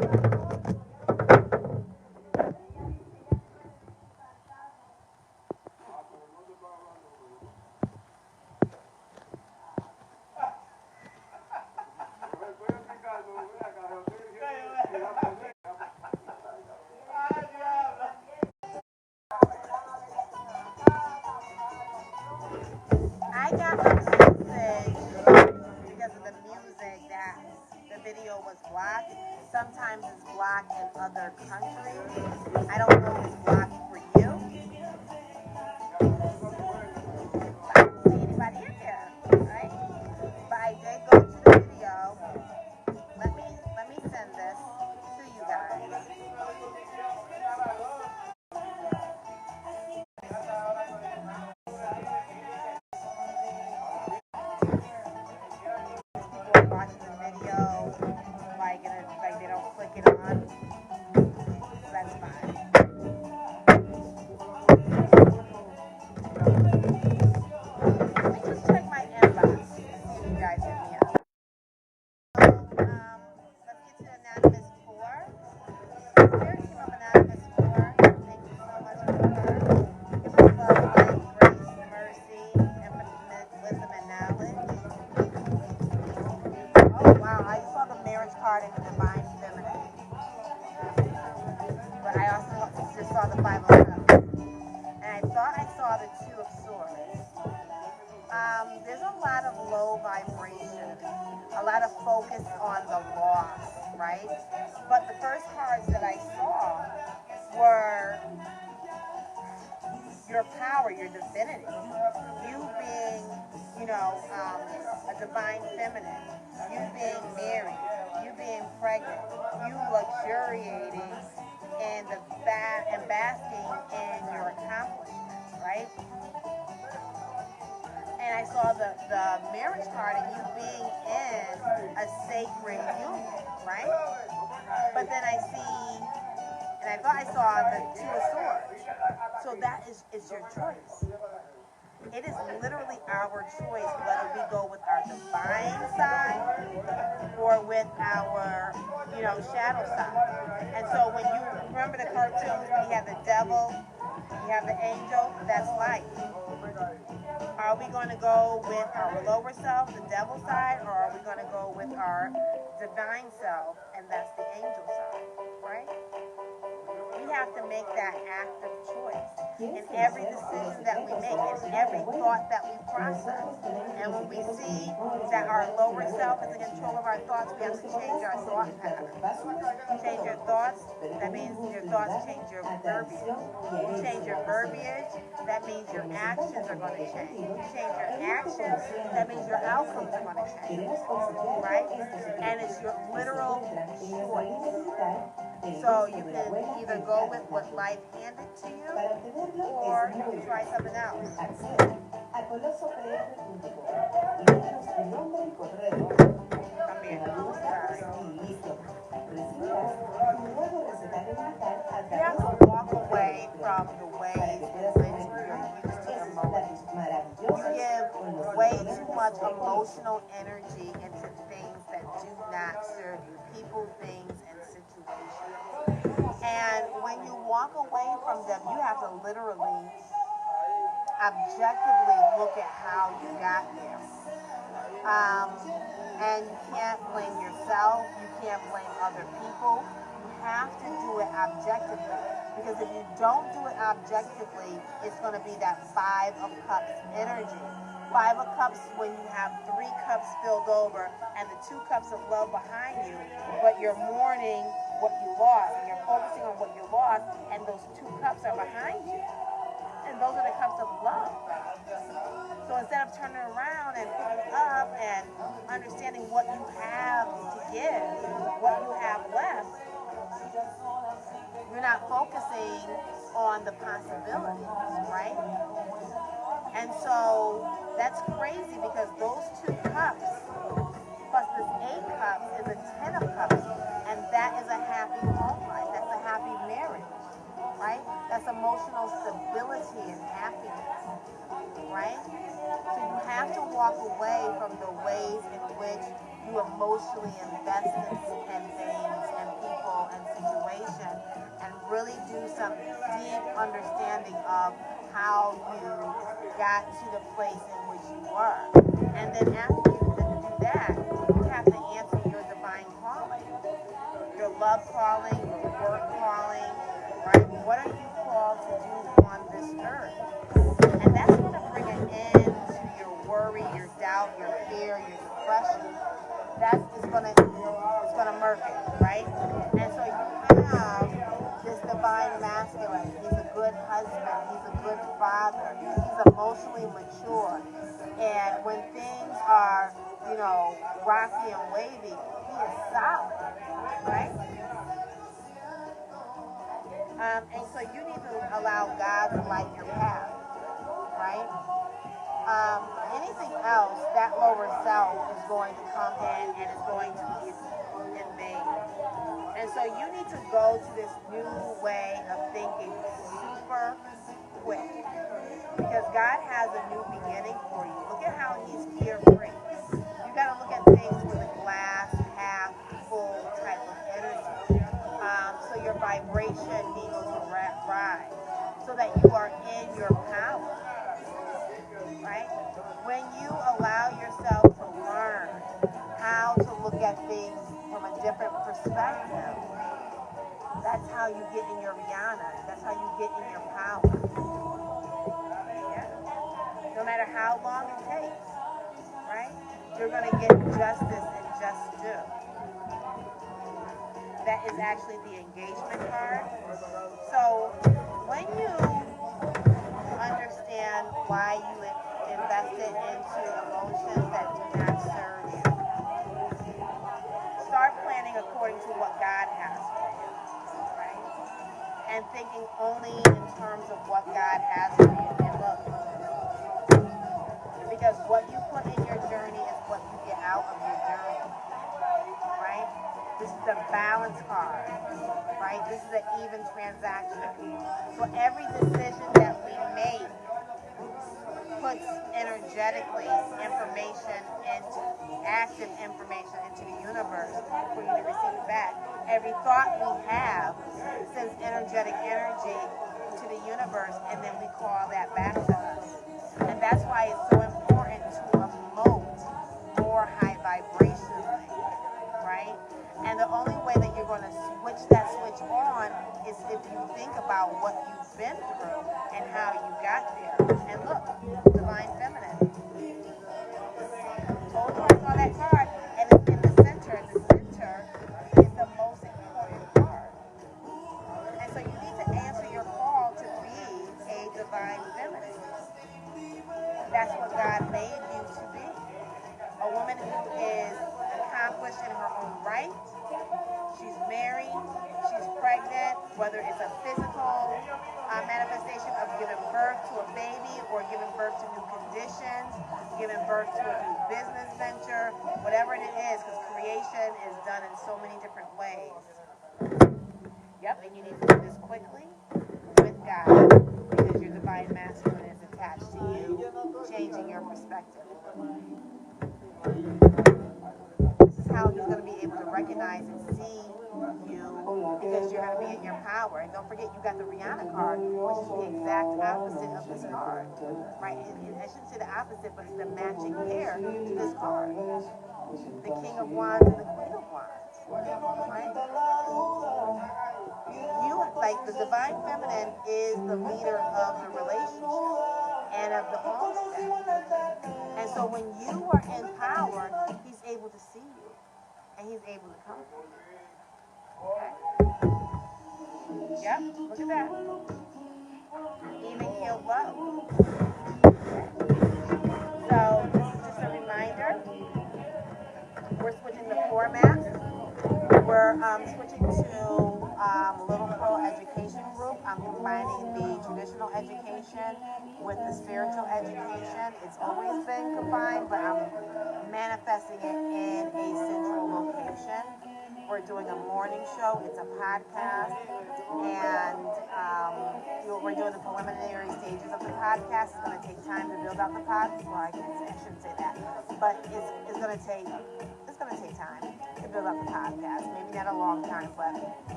I got a message because of the music that the video was blocked. Sometimes it's blocked in other countries. I don't know if it's blocked for you. I don't see anybody in there, right? But I did go to the video. Let me send this to you guys. People watching the video like they don't click it on. So that's fine. Let me just check my inbox. See if you guys hit me up. Let's get to Anonymous 4. Here, Team of Anonymous 4. Thank you so much for her. Give us love, light, grace, mercy, infinite wisdom, and knowledge. Oh, wow. I saw the marriage card in the Divine Feminine. But I also just saw the Five of Cups. And I thought I saw the Two of Swords. There's a lot of low vibration, a lot of focus on the loss, right? But the first cards that I saw were your power, your divinity, you being, a divine feminine, you being married, you being pregnant, you luxuriating and basking in your accomplishments, right? And I saw the marriage card and you being in a sacred union, right? But then I thought I saw the Two of Swords. So that is your choice. It is literally our choice whether we go with our divine side or with our, shadow side. And so when you remember the cartoons, we have the devil, you have the angel, that's light. Are we going to go with our lower self, the devil side, or are we going to go with our divine self, and that's the angel side, right? We have to make that active choice in every decision that we make, in every thought that we process. And when we see that our lower self is in control of our thoughts, we have to change our thought pattern. Change your thoughts, that means your thoughts change your verbiage. You change your verbiage, that means your actions are going to change. You change your actions, that means your outcomes are going to change. Right? And it's your literal choice. So you can either go with what life handed to you, or you can try something else. Come here. Sorry. You have to walk away from the ways in which you're used to emoting. You give way too much emotional energy into things that do not serve you. People, things, and situations. And when you walk away from them, you have to literally, objectively look at how you got there. And you can't blame yourself. You can't blame other people. You have to do it objectively. Because if you don't do it objectively, it's going to be that Five of Cups energy. Five of Cups when you have 3 cups filled over and the 2 cups of love behind you, but you're mourning what you lost and you're focusing on what you lost, and those 2 cups are behind you. And those are the cups of love. So instead of turning around and picking up and understanding what you have to give, what you have left, you're not focusing on the possibilities, right? And so that's crazy because those 2 cups plus this 8 cups is a 10 of cups, and that is a happy home life. That's a happy marriage, right? That's emotional stability and happiness, right? So you have to walk away from the ways in which you emotionally invest in things and people understanding of how you got to the place in which you were. And then after you do that, you have to answer your divine calling, your love calling, your work calling, right? What are you called to do on this earth? And that's going to bring an end to your worry, your doubt, your fear, your depression. That's it's gonna murk it, right? And so you have this divine masculine. He's a good husband. He's a good father. He's emotionally mature. And when things are, rocky and wavy, he is solid, right? And so you need to allow God to light your path, right? Anything else, that lower self is going to come in and is going to be in vain. And so you need to go to this new way of thinking super quick. Because God has a new beginning for you. Look at how he's carefree. You got to look at things with a glass half full type of energy. So your vibration needs to rise so that you are in your power. Right? When you allow yourself to learn how to look at things from a different perspective, that's how you get in your Rihanna. That's how you get in your power. Yeah? No matter how long it takes, right? You're going to get justice and just due. That is actually the engagement card. So when you understand why you invested into emotions that do not serve you, start planning according to what God has for you, right? And thinking only in terms of what God has for you. And look, because what you put in your journey is what you get out of your journey, right? This is the balance card, right? This is an even transaction. So every decision that we make puts energetically information into active information into the universe for you to receive it back. Every thought we have sends energetic energy to the universe, and then we call that back to us. And that's why it's so important to emote more high vibrationally, right? And the only way that you're going to switch that switch on is if you think about what you've been through and how you got there. And look, divine feminine. Told you I saw that card, and it's in the center. The center is the most important card. And so you need to answer your call to be a divine feminine. That's what God made you to be. A woman who is accomplished in her own right. She's married, she's pregnant, whether it's a physical manifestation of giving birth to a baby or giving birth to new conditions, giving birth to a new business venture, whatever it is, because creation is done in so many different ways. Yep, and you need to do this quickly with God because your divine masculine is attached to you, changing your perspective. This is how he's going to be able to recognize and see you because you're going to be in your power. And don't forget, you got the Rihanna card, which is the exact opposite of this card. Right? I shouldn't say the opposite, but it's the matching pair to this card. The King of Wands and the Queen of Wands. Right? You, like the divine feminine, is the leader of the relationship and of the homestead. And so when you are in power, he's able to see you. And he's able to come for you. Okay? Yep, look at that. Even healed love. So, just a reminder, we're switching the format. We're switching to Little Pearl Education Group. I'm combining the traditional education with the spiritual education. It's always been combined, but I'm manifesting it in a central location. We're doing a morning show. It's a podcast. And we're doing the preliminary stages of the podcast. It's going to take time to build out the podcast. Well, I shouldn't say that. But it's going to take time to build up the podcast. Maybe not a long time, but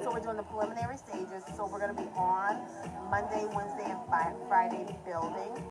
so we're doing the preliminary stages, so we're going to be on Monday, Wednesday, and Friday building.